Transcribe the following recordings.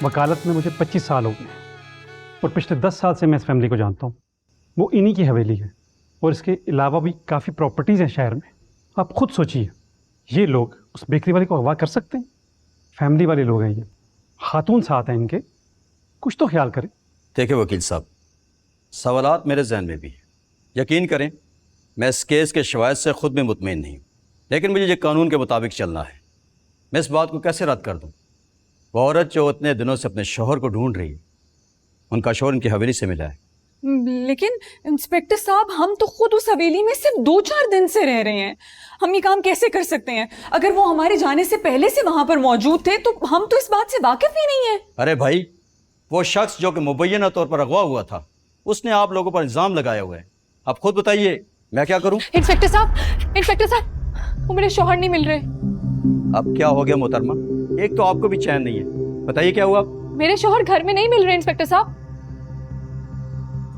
वकालत में मुझे 25 साल हो गए और पिछले 10 साल से मैं इस फैमिली को जानता हूँ। वो इन्हीं की हवेली है और इसके अलावा भी काफ़ी प्रॉपर्टीज़ हैं शहर में। आप खुद सोचिए, ये लोग उस बेकरी वाले को अगवा कर सकते हैं? फैमिली वाले लोग हैं ये, खातून साथ हैं इनके, कुछ तो ख्याल करें। देखिए वकील साहब, सवालात मेरे जहन में भी है। यकीन करें मैं इस केस के शवाहिद से खुद में मुतमईन नहीं हूँ, लेकिन मुझे ये कानून के मुताबिक चलना है। मैं इस बात को कैसे रद्द कर दूँ? वो औरत जो इतने दिनों से अपने शोहर को ढूंढ रही है, उनका शोहर इनकी हवेली से मिला है। लेकिन इंस्पेक्टर साहब, हम तो खुद उस हवेली में सिर्फ 2-4 दिन से रह रहे हैं। हम ये काम कैसे कर सकते हैं? अगर वो हमारे जाने से पहले से वहां पर मौजूद थे तो हम तो इस बात से वाकिफ ही नहीं है। अरे भाई, वो शख्स जो कि मुबैना तौर पर अगवा हुआ था, उसने आप लोगों पर इल्ज़ाम लगाया हुआ है। अब खुद बताइए मैं क्या करूं? इंस्पेक्टर साहब, वो मेरे शौहर नहीं मिल रहे। अब क्या हो गया मोहतरमा? एक तो आपको भी चैन नहीं है, बताइए क्या हुआ? मेरे शौहर घर में नहीं मिल रहे इंस्पेक्टर साहब।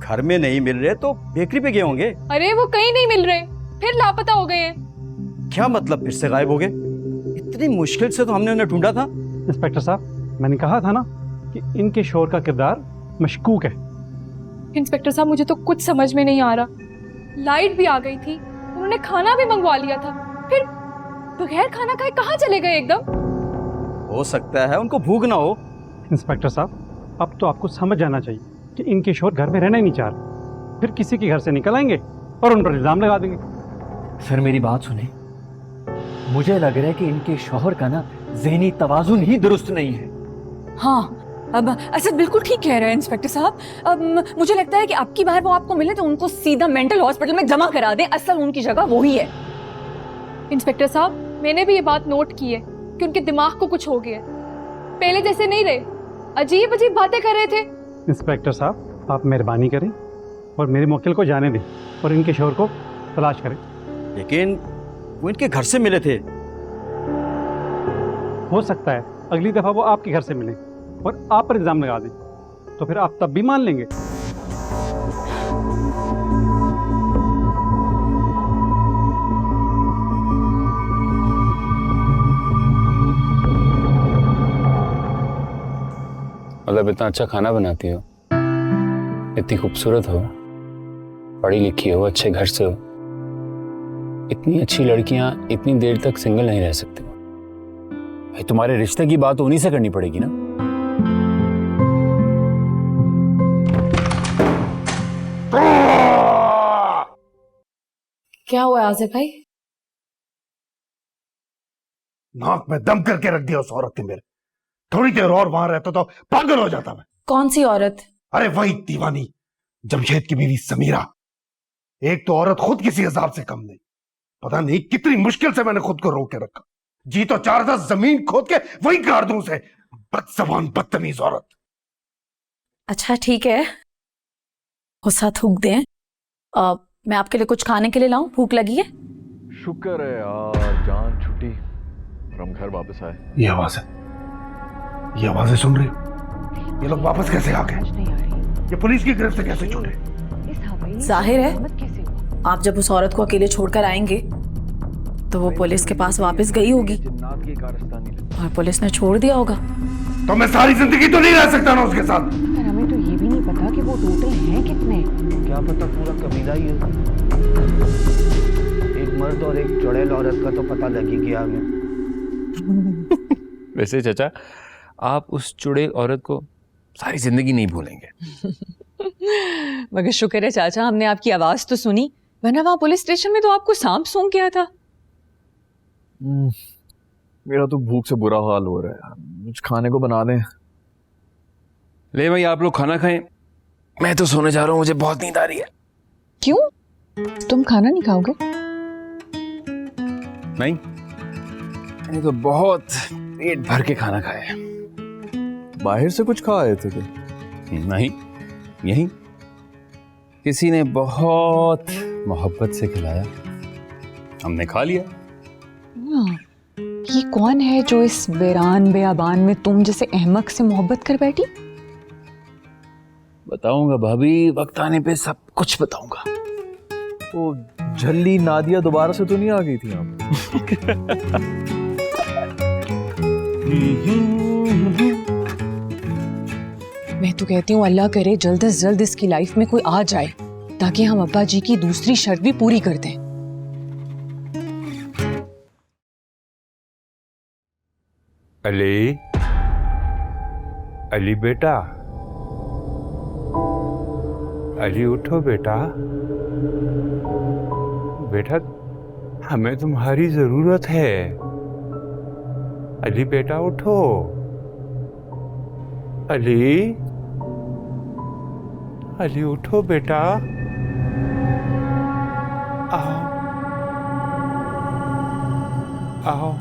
घर में नहीं मिल रहे तो बेकरी पे गए होंगे। अरे वो कहीं नहीं मिल रहे, फिर लापता हो गए हैं। क्या मतलब फिर से गायब हो गए? इतनी मुश्किल से तो हमने उन्हें ढूंढा था। इंस्पेक्टर साहब, मैंने कहा था ना कि इनके शोहर का किरदार मशकूक है। इंस्पेक्टर साहब, मुझे तो कुछ समझ में नहीं आ रहा। लाइट भी आ गई थी, उन्होंने खाना भी मंगवा लिया था, फिर बगैर खाना खाए कहाँ चले गए एकदम? हो सकता है उनको भूख ना हो। इंस्पेक्टर साहब, अब तो आपको समझ जाना चाहिए कि इनके शोहर घर में रहना ही नहीं चाह रहे। फिर किसी के घर से निकल आएंगे और उन पर इल्जाम लगा देंगे। सर मेरी बात सुने, मुझे लग रहा है कि इनके शौहर का ना ज़हनी तवाज़ुन ही दुरुस्त नहीं है। हाँ, अब असद बिल्कुल ठीक कह रहे हैं इंस्पेक्टर साहब। अब मुझे लगता है कि अब की बार वो आपको मिले तो उनको सीधा मेंटल हॉस्पिटल में जमा करा दें। असल उनकी जगह वो ही है। इंस्पेक्टर साहब, मैंने भी ये बात नोट की है कि उनके दिमाग को कुछ हो गया है। पहले जैसे नहीं रहे, अजीब अजीब बातें कर रहे थे। इंस्पेक्टर साहब, आप मेहरबानी करें और मेरे मुवक्किल को जाने दें और इनके शोहर को तलाश करें। लेकिन वो इनके घर से मिले थे। हो सकता है अगली दफ़ा वो आपके घर से मिलें और आप पर इल्ज़ाम लगा दें, तो फिर आप तब भी मान लेंगे। मतलब इतना अच्छा खाना बनाती हो, इतनी खूबसूरत हो, पढ़ी लिखी हो, अच्छे घर से हो, इतनी अच्छी लड़कियां इतनी देर तक सिंगल नहीं रह सकती। भाई तुम्हारे रिश्ते की बात उन्हीं से करनी पड़ेगी ना। क्या हुआ आसिफ भाई? नाक में दम करके रख दिया उस औरत ने मेरे। थोड़ी देर और वहां रहता तो पागल हो जाता मैं। कौन सी औरत? अरे वही दीवानी जमशेद की बीवी समीरा। एक तो औरत खुद किसी हिसाब से कम नहीं, पता नहीं कितनी मुश्किल से मैंने खुद को रोक के रखा। जी तो 4-10 जमीन खोद के वही गाड़ दूं उसे। बदजबान बदतमीज औरत। अच्छा ठीक है, गुस्सा थूक दें। मैं आपके लिए कुछ खाने के लिए लाऊं? भूख लगी है? शुक्र है यार, जान छुट्टी और हम घर वापस आए। ये आवाजें सुन रही हो? ये लोग वापस कैसे आ गए? ये पुलिस की गिरफ्त से कैसे छूटे? जाहिर है आप जब उस औरत को अकेले छोड़कर आएंगे तो वो पुलिस के पास वापस गई होगी और पुलिस ने छोड़ दिया होगा। तो मैं सारी जिंदगी तो नहीं रह सकता ना उसके साथ। पर हमें तो ये भी नहीं पता कि वो टोटल हैं कितने। क्या पता पूरा कबीला ही हो। एक मर्द और एक चुड़ैल औरत का तो पता लग ही गया हमें। वैसे चाचा, आप उस चुड़ैल औरत को सारी जिंदगी नहीं भूलेंगे। मगर शुक्र है चाचा, हमने आपकी आवाज तो सुनी, वरना वहां पुलिस स्टेशन में तो आपको सांप सूंघ गया था। मेरा तो भूख से बुरा हाल हो रहा है यार, कुछ खाने को बना दें। ले भाई, आप लोग खाना खाएं, मैं तो सोने जा रहा हूँ, मुझे बहुत नींद आ रही है। क्यों? तुम खाना नहीं खाओगे? नहीं, मैंने तो बहुत पेट भर के खाना खाया है। बाहर से कुछ खा आए थे क्या? नहीं, यही किसी ने बहुत मोहब्बत से खिलाया, हमने खा लिया। ये कौन है जो इस वीरान बेआबान में तुम जैसे अहमक से मोहब्बत कर बैठी? बताऊंगा भाभी, वक्त आने पे सब कुछ बताऊंगा। वो झल्ली नादिया दोबारा से तो नहीं आ गई थी यहाँ पे? मैं तो कहती हूँ अल्लाह करे जल्द से जल्द इसकी लाइफ में कोई आ जाए ताकि हम अब्बा जी की दूसरी शर्त भी पूरी कर दें। अली, अली बेटा, अली उठो बेटा, बेटा हमें तुम्हारी जरूरत है। अली बेटा उठो, अली, अली उठो बेटा, आओ, आओ।